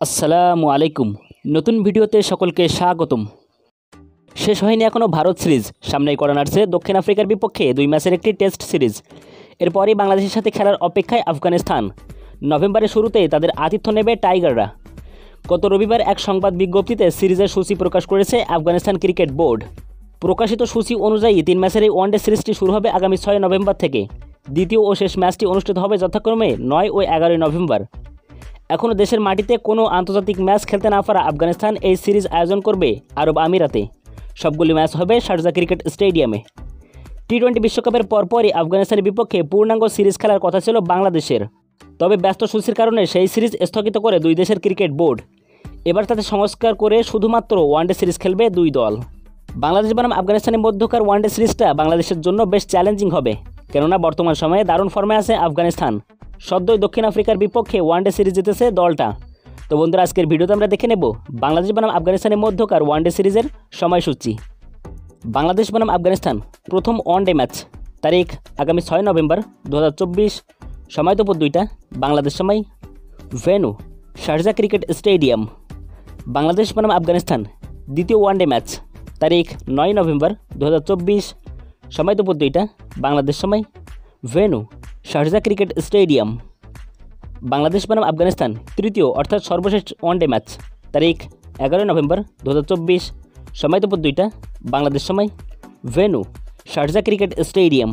আসসালামু আলাইকুম। নতুন ভিডিওতে সকলকে স্বাগতম। শেষ হয়নি এখনও ভারত সিরিজ, সামনেই করা নাড়ছে দক্ষিণ আফ্রিকার বিপক্ষে 2 ম্যাচের একটি টেস্ট সিরিজ। এরপরই বাংলাদেশের সাথে খেলার অপেক্ষায় আফগানিস্তান। নভেম্বরের শুরুতেই তাদের আতিথ্য নেবে টাইগাররা। গত রবিবার এক সংবাদ বিজ্ঞপ্তিতে সিরিজের সূচি প্রকাশ করেছে আফগানিস্তান ক্রিকেট বোর্ড। প্রকাশিত সূচি অনুযায়ী 3 ম্যাচের এই ওয়ানডে সিরিজটি শুরু হবে আগামী 6 নভেম্বর থেকে। দ্বিতীয় ও শেষ ম্যাচটি অনুষ্ঠিত হবে যথাক্রমে 9 ও 11 নভেম্বর। এখনও দেশের মাটিতে কোনো আন্তর্জাতিক ম্যাচ খেলতে না পারা আফগানিস্তান এই সিরিজ আয়োজন করবে আরব আমিরাতে। সবগুলি ম্যাচ হবে শারজা ক্রিকেট স্টেডিয়ামে। টি-20 বিশ্বকাপের পরপরই আফগানিস্তানের বিপক্ষে পূর্ণাঙ্গ সিরিজ খেলার কথা ছিল বাংলাদেশের। তবে ব্যস্ত সূচির কারণে সেই সিরিজ স্থগিত করে 2 দেশের ক্রিকেট বোর্ড। এবার তাতে সংস্কার করে শুধুমাত্র ওয়ানডে সিরিজ খেলবে 2 দল। বাংলাদেশ বনাম আফগানিস্তানের মধ্যকার ওয়ানডে সিরিজটা বাংলাদেশের জন্য বেশ চ্যালেঞ্জিং হবে, কেননা বর্তমান সময়ে দারুণ ফর্মে আছে আফগানিস্তান। সদ্যই দক্ষিণ আফ্রিকার বিপক্ষে ওয়ানডে সিরিজ জিতেছে দলটা। তো বন্ধুরা, আজকের ভিডিওতে আমরা দেখে নেব বাংলাদেশ বনাম আফগানিস্তানের মধ্যকার ওয়ানডে সিরিজের সময়সূচি। বাংলাদেশ বনাম আফগানিস্তান প্রথম ওয়ানডে ম্যাচ, তারিখ আগামী 6 নভেম্বর 2024, সময় দুপুর 2টা বাংলাদেশ সময়, venue Sharjah cricket stadium. Bangladesh বনাম আফগানিস্তান দ্বিতীয় ওয়ানডে ম্যাচ, তারিখ 9 নভেম্বর 2024, সময় দুপুর 2টা বাংলাদেশ সময়, venue Sharjah cricket stadium. Bangladesh বনাম আফগানিস্তান তৃতীয় অর্থাৎ সর্বশেষ ওয়ানডে ম্যাচ, তারিখ 11 নভেম্বর 2024, সময় দুপুর 2টা বাংলাদেশ সময়, ভেন্যু শারজা ক্রিকেট স্টেডিয়াম।